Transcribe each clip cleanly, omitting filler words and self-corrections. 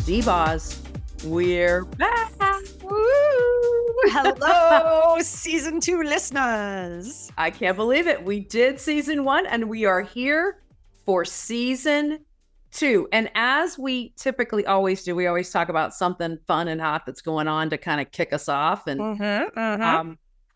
D-Boz, we're back. Woo! Hello, season 2 listeners. I can't believe it. We did season 1 and we are here for season 2. And as we typically always do, we always talk about something fun and hot that's going on to kind of kick us off. And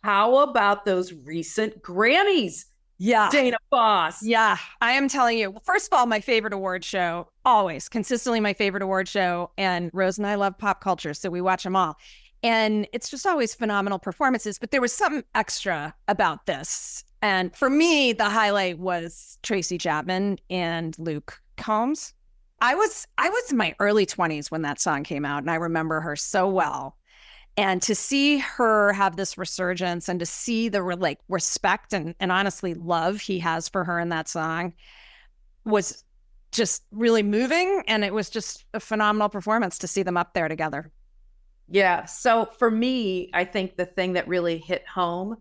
how about those recent Grammys? Yeah. Dana Boss. Yeah, I am telling you. First of all, my favorite award show, always consistently my favorite award show. And Rose and I love pop culture, so we watch them all. And it's just always phenomenal performances. But there was something extra about this. And for me, the highlight was Tracy Chapman and Luke Combs. I was in my early 20s when that song came out, and I remember her so well. And to see her have this resurgence and to see the respect and honestly love he has for her in that song was just really moving. And it was just a phenomenal performance to see them up there together. Yeah. So for me, I think the thing that really hit home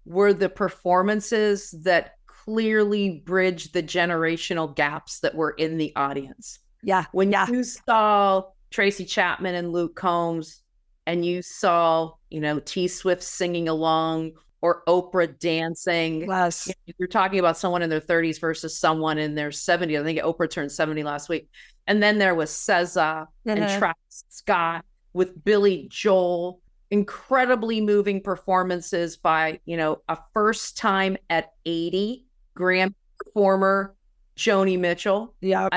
were the performances that clearly bridged the generational gaps that were in the audience. Yeah. When you saw Tracy Chapman and Luke Combs, and you saw, T Swift singing along or Oprah dancing. Yes. You're talking about someone in their 30s versus someone in their 70s. I think Oprah turned 70 last week. And then there was SZA and Travis Scott with Billy Joel. Incredibly moving performances by, a first time at 80 Grammy performer, Joni Mitchell. Yeah.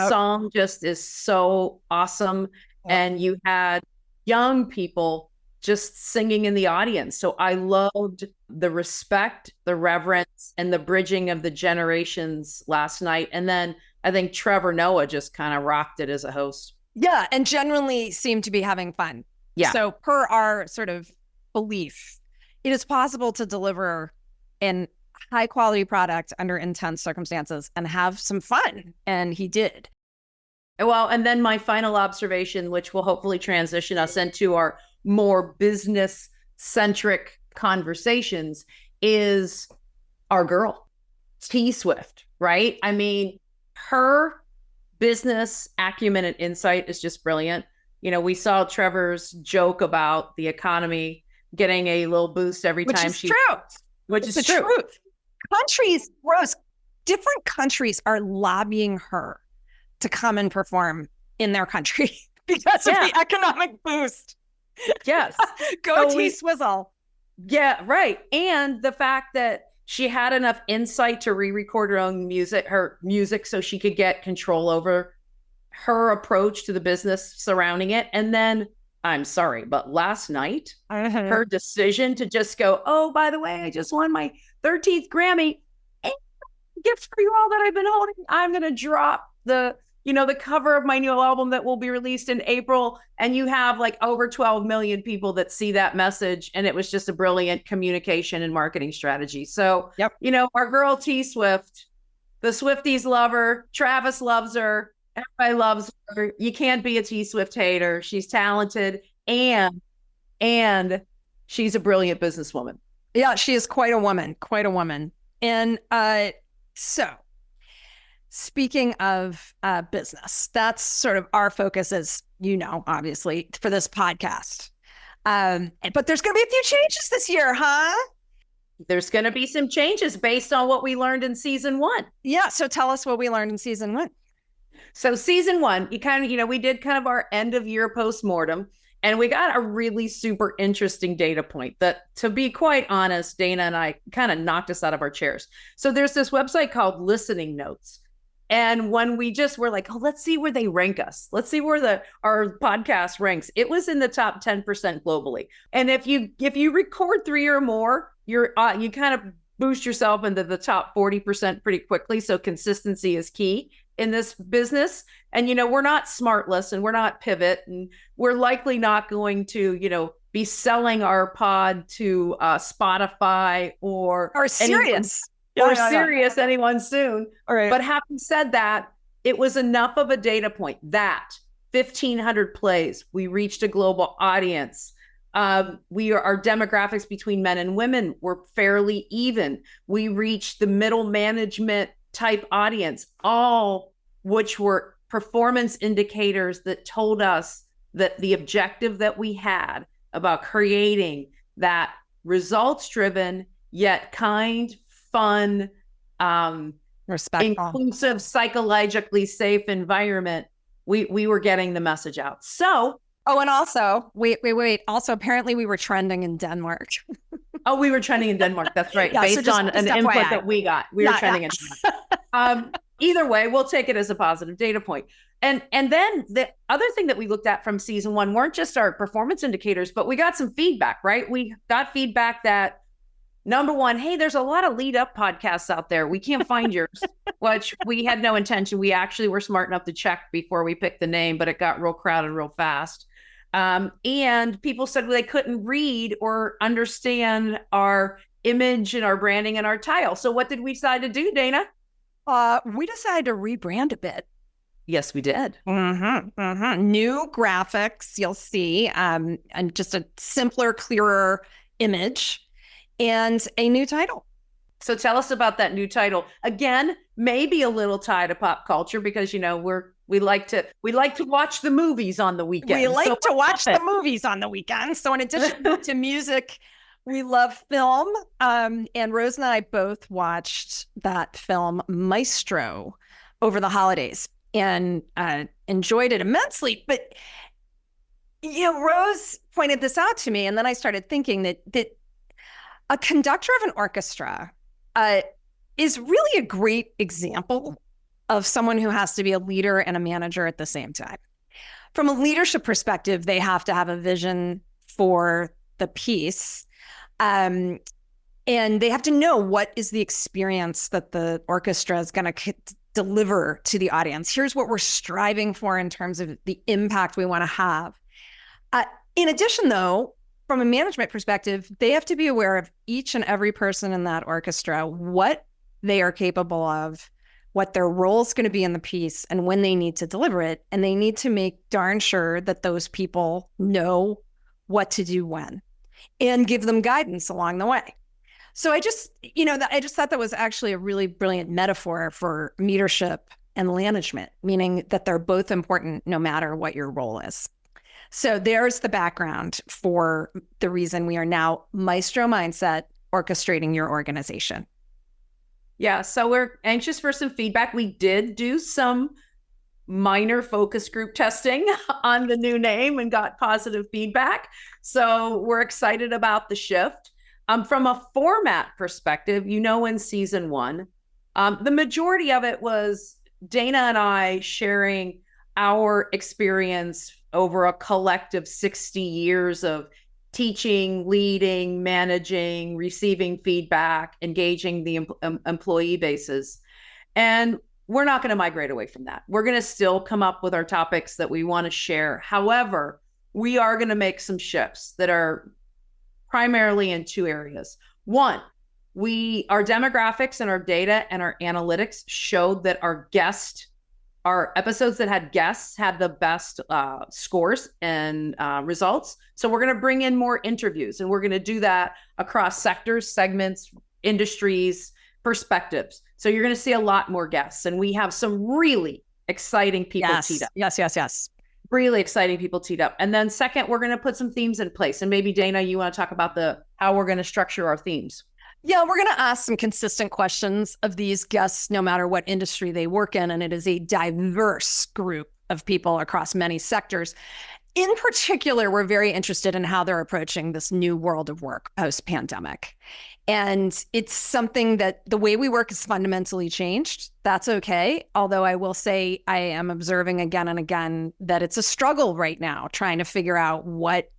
Song just is so awesome. Yep. And you had young people just singing in the audience. So I loved the respect, the reverence, and the bridging of the generations last night. And then I think Trevor Noah just kind of rocked it as a host. Yeah, and genuinely seemed to be having fun. Yeah. So per our sort of belief, it is possible to deliver an high quality product under intense circumstances and have some fun. And he did. Well, and then my final observation, which will hopefully transition us into our more business-centric conversations, is our girl, T Swift, right? I mean, her business acumen and insight is just brilliant. We saw Trevor's joke about the economy getting a little boost every time Which is true. Which is true. Countries, Rose, different countries are lobbying her to come and perform in their country because of the economic boost. Yes. Go so T-Swizzle. Yeah, right. And the fact that she had enough insight to re-record her music so she could get control over her approach to the business surrounding it. And then, I'm sorry, but last night, her decision to just go, oh, by the way, I just won my 13th Grammy. And gift for you all that I've been holding. I'm going to drop the cover of my new album that will be released in April. And you have like over 12 million people that see that message. And it was just a brilliant communication and marketing strategy. So, our girl T Swift, the Swifties love her. Travis loves her. Everybody loves her. You can't be a T Swift hater. She's talented and she's a brilliant businesswoman. Yeah, she is quite a woman. And so speaking of business, that's sort of our focus, as obviously, for this podcast. But there's going to be a few changes this year, huh? There's going to be some changes based on what we learned in season 1. Yeah. So tell us what we learned in season 1. So season 1, we did kind of our end of year postmortem, and we got a really super interesting data point that, to be quite honest, Dana and I kind of knocked us out of our chairs. So there's this website called Listening Notes. And when we just were like, let's see where they rank us. Let's see where our podcast ranks. It was in the top 10% globally. And if you record 3 or more, you kind of boost yourself into the top 40% pretty quickly. So consistency is key in this business. And, we're not Smartless and we're not Pivot, and we're likely not going to, be selling our pod to Spotify or Sirius. Sirius anyone soon. All right. But having said that, it was enough of a data point that 1,500 plays, we reached a global audience. Our demographics between men and women were fairly even. We reached the middle management type audience, all which were performance indicators that told us that the objective that we had about creating that results-driven yet kind, fun, respectful, inclusive, psychologically safe environment, we were getting the message out. So, and also, wait. Also, apparently we were trending in Denmark. Oh, we were trending in Denmark. That's right. Yeah, Based on an input FYI. that we got, we were trending in Denmark. Either way, we'll take it as a positive data point. And then the other thing that we looked at from season 1 weren't just our performance indicators, but we got some feedback, right? We got feedback that, number one, hey, there's a lot of lead up podcasts out there. We can't find yours, which we had no intention. We actually were smart enough to check before we picked the name, but it got real crowded real fast. And people said they couldn't read or understand our image and our branding and our title. So what did we decide to do, Dana? We decided to rebrand a bit. Yes, we did. New graphics, you'll see, and just a simpler, clearer image and a new title. So tell us about that new title. Again, maybe a little tie to pop culture because, you know, we like to watch the movies on the weekend. We like to watch the movies on the weekend. So in addition to music, we love film. And Rose and I both watched that film Maestro over the holidays and enjoyed it immensely. But, you know, Rose pointed this out to me, and then I started thinking that a conductor of an orchestra is really a great example of someone who has to be a leader and a manager at the same time. From a leadership perspective, they have to have a vision for the piece. And they have to know what is the experience that the orchestra is going to deliver to the audience. Here's what we're striving for in terms of the impact we want to have. In addition, though, from a management perspective, they have to be aware of each and every person in that orchestra, what they are capable of, what their role is going to be in the piece, and when they need to deliver it. And they need to make darn sure that those people know what to do when and give them guidance along the way. So I just thought that was actually a really brilliant metaphor for leadership and management, meaning that they're both important no matter what your role is. So there's the background for the reason we are now Maestro Mindset, orchestrating your organization. Yeah, so we're anxious for some feedback. We did do some minor focus group testing on the new name and got positive feedback. So we're excited about the shift. From a format perspective, you know, in season 1, the majority of it was Dana and I sharing our experience over a collective 60 years of teaching, leading, managing, receiving feedback, engaging the employee bases. And we're not going to migrate away from that. We're going to still come up with our topics that we want to share. However, we are going to make some shifts that are primarily in 2 areas. One, our demographics and our data and our analytics showed that our episodes that had guests had the best scores and results. So we're going to bring in more interviews, and we're going to do that across sectors, segments, industries, perspectives. So you're going to see a lot more guests, and we have some really exciting people teed up. Yes. Really exciting people teed up. And then second, we're going to put some themes in place. And maybe Dana, you want to talk about how we're going to structure our themes. Yeah, we're going to ask some consistent questions of these guests, no matter what industry they work in. And it is a diverse group of people across many sectors. In particular, we're very interested in how they're approaching this new world of work post-pandemic. And it's something that the way we work has fundamentally changed. That's okay. Although I will say I am observing again and again that it's a struggle right now, trying to figure out what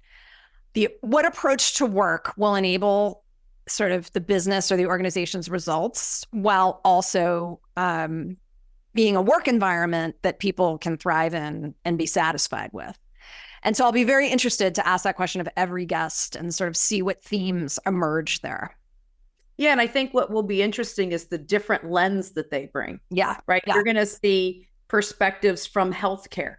approach to work will enable sort of the business or the organization's results, while also being a work environment that people can thrive in and be satisfied with. And so I'll be very interested to ask that question of every guest and sort of see what themes emerge there. Yeah, and I think what will be interesting is the different lens that they bring. Yeah. Right. Yeah. You're going to see perspectives from healthcare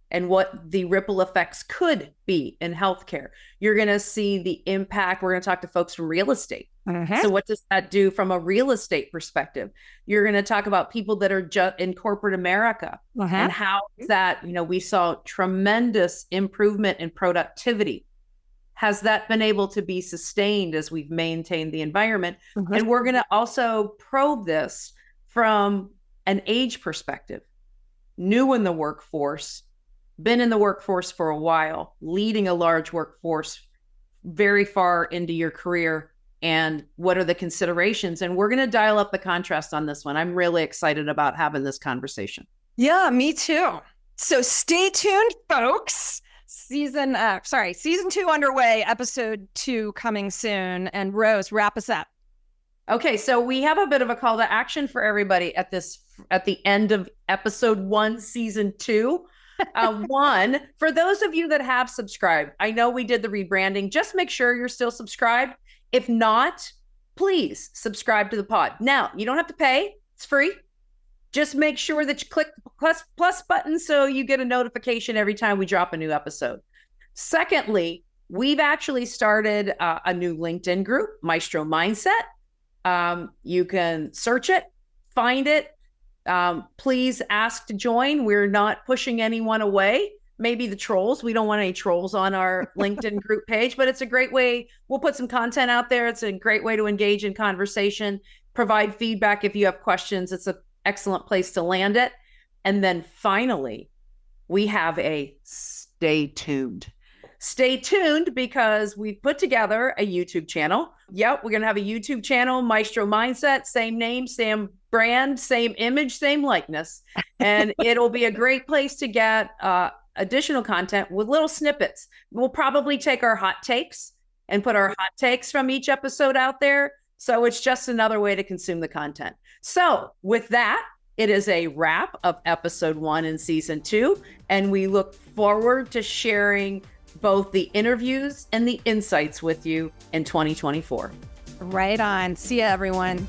and what the ripple effects could be in healthcare. You're going to see the impact. We're going to talk to folks from real estate So what does that do from a real estate perspective? You're going to talk about people that are just in corporate America and how that, we saw tremendous improvement in productivity. Has that been able to be sustained as we've maintained the environment? And we're going to also probe this from an age perspective. New in the workforce, been in the workforce for a while, leading a large workforce very far into your career. And what are the considerations? And we're going to dial up the contrast on this one. I'm really excited about having this conversation. Yeah, me too. So stay tuned, folks. Season 2 underway, episode 2 coming soon. And Rose, wrap us up. Okay, so we have a bit of a call to action for everybody at the end of episode 1, season 2. One, for those of you that have subscribed, I know we did the rebranding. Just make sure you're still subscribed. If not, please subscribe to the pod. Now, you don't have to pay. It's free. Just make sure that you click the plus button so you get a notification every time we drop a new episode. Secondly, we've actually started a new LinkedIn group, Maestro Mindset. You can search it, find it. Please ask to join. We're not pushing anyone away. Maybe the trolls. We don't want any trolls on our LinkedIn group page, but it's a great way. We'll put some content out there. It's a great way to engage in conversation, provide feedback if you have questions. It's an excellent place to land it. And then finally, we have a stay tuned. Stay tuned because we put together a YouTube channel. Yep, we're going to have a YouTube channel, Maestro Mindset, same name, same brand, same image, same likeness. And it'll be a great place to get additional content with little snippets. We'll probably take our hot takes and put our hot takes from each episode out there. So it's just another way to consume the content. So with that, it is a wrap of episode 1 in season 2. And we look forward to sharing both the interviews and the insights with you in 2024. Right on. See ya, everyone.